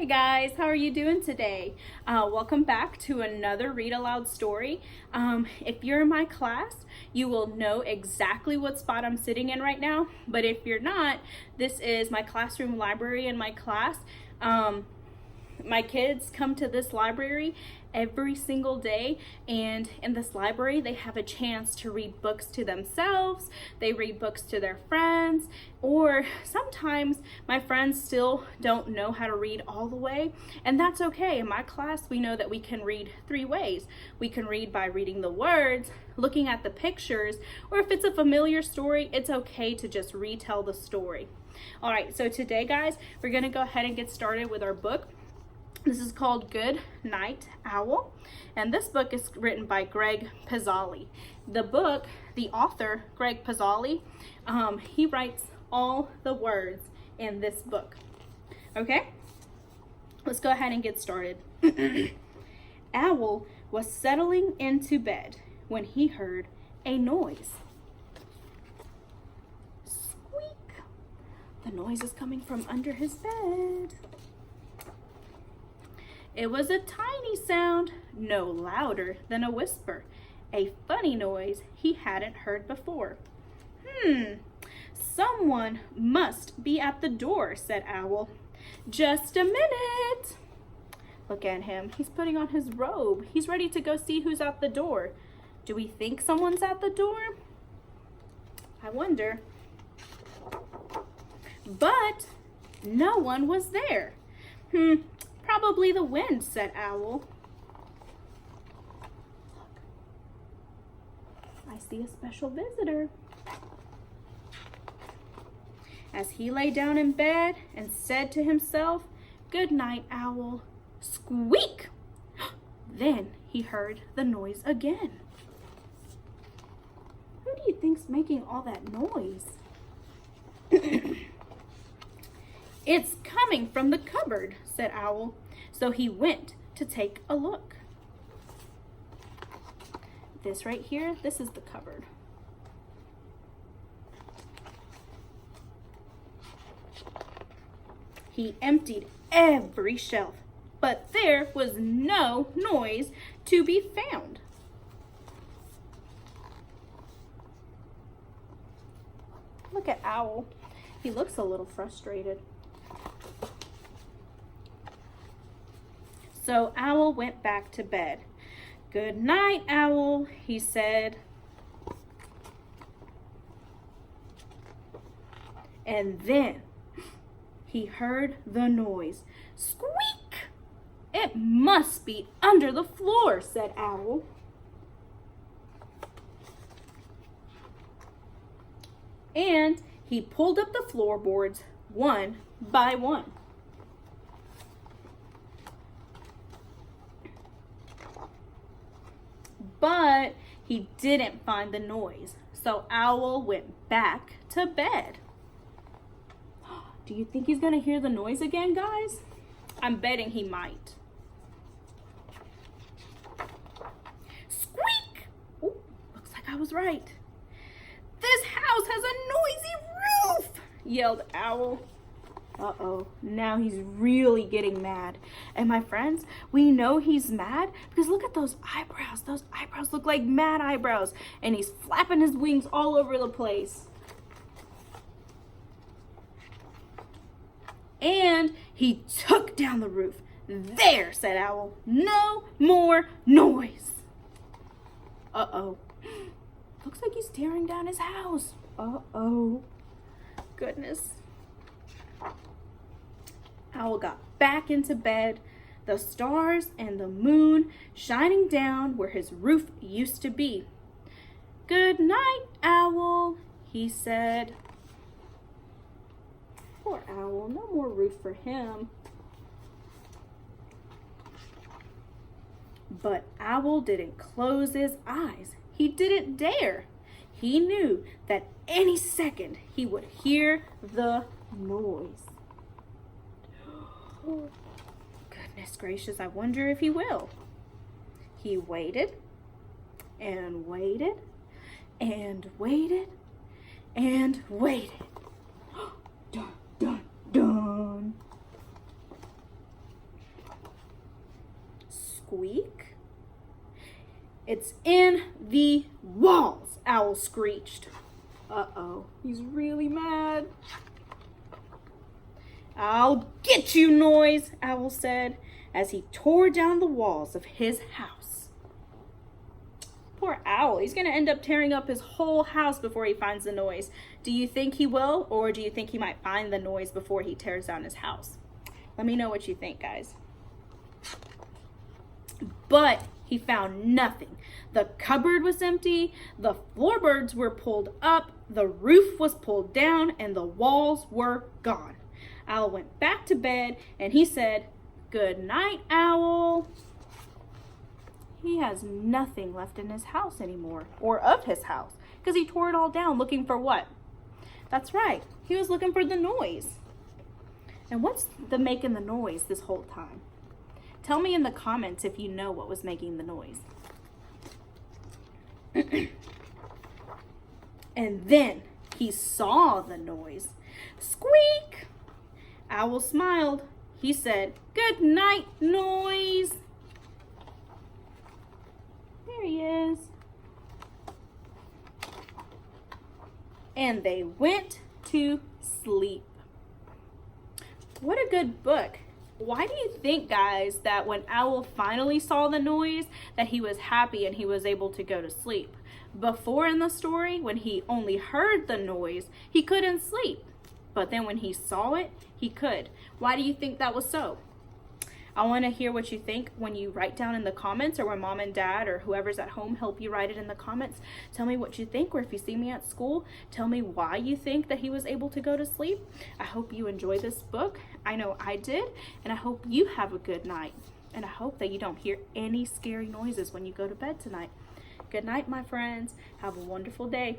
Hey guys, how are you doing today? Welcome back to another Read Aloud story. If you're in my class, you will know exactly what spot I'm sitting in right now. But if you're not, this is my classroom library in my class. My kids come to this library every single day, and in this library they have a chance to read books to themselves, they read books to their friends, or sometimes my friends still don't know how to read all the way, and that's okay. In my class we know that we can read three ways. We can read by reading the words, looking at the pictures, or if it's a familiar story, it's okay to just retell the story. Alright, so today guys, we're gonna go ahead and get started with our book. This is called Good Night, Owl, and this book is written by Greg Pizzali. The author, Greg Pizzali, he writes all the words in this book. Okay, let's go ahead and get started. Owl was settling into bed when he heard a noise. Squeak! The noise is coming from under his bed. It was a tiny sound, no louder than a whisper, a funny noise he hadn't heard before. Someone must be at the door, said Owl. Just a minute. Look at him. He's putting on his robe. He's ready to go see who's at the door. Do we think someone's at the door? I wonder. But no one was there. Probably the wind, said Owl. Look, I see a special visitor. As he lay down in bed and said to himself, "Good night, Owl." Squeak! Then he heard the noise again. Who do you think's making all that noise? It's coming from the cupboard, said Owl. So he went to take a look. This right here, this is the cupboard. He emptied every shelf, but there was no noise to be found. Look at Owl. He looks a little frustrated. So Owl went back to bed. "Good night, Owl," he said. And then he heard the noise. Squeak! It must be under the floor, said Owl. And he pulled up the floorboards one by one. But he didn't find the noise, so Owl went back to bed. Do you think he's gonna hear the noise again, guys? I'm betting he might. Squeak! Oh, looks like I was right. This house has a noisy roof, yelled Owl. Uh-oh, now he's really getting mad. And my friends, we know he's mad because look at those eyebrows. Those eyebrows look like mad eyebrows. And he's flapping his wings all over the place. And he took down the roof. There, said Owl. No more noise. Uh-oh. Looks like he's tearing down his house. Uh-oh. Goodness. Owl got back into bed, the stars and the moon shining down where his roof used to be. "Good night, Owl," he said. Poor Owl, no more roof for him. But Owl didn't close his eyes. He didn't dare. He knew that any second he would hear the noise. Oh, goodness gracious, I wonder if he will. He waited and waited and waited and waited. Dun, dun, dun. squeak? It's in the walls, Owl screeched. Uh-oh, he's really mad. I'll get you, Noise, Owl said as he tore down the walls of his house. Poor Owl, he's going to end up tearing up his whole house before he finds the Noise. Do you think he will, or do you think he might find the Noise before he tears down his house? Let me know what you think, guys. But he found nothing. The cupboard was empty, the floorboards were pulled up, the roof was pulled down, and the walls were gone. Owl went back to bed and he said, "Good night, Owl." He has nothing left in his house anymore, or of his house, because he tore it all down looking for what? That's right, he was looking for the Noise. And what's making the noise this whole time? Tell me in the comments if you know what was making the noise. And then he saw the Noise. Squeak! Owl smiled. He said, "Good night, Noise." There he is. And they went to sleep. What a good book. Why do you think, guys, that when Owl finally saw the Noise, that he was happy and he was able to go to sleep? Before in the story, when he only heard the noise, he couldn't sleep. But then when he saw it, he could. Why do you think that was so? I want to hear what you think when you write down in the comments, or when mom and dad or whoever's at home help you write it in the comments. Tell me what you think, or if you see me at school, tell me why you think that he was able to go to sleep. I hope you enjoy this book. I know I did, and I hope you have a good night. And I hope that you don't hear any scary noises when you go to bed tonight. Good night, my friends. Have a wonderful day.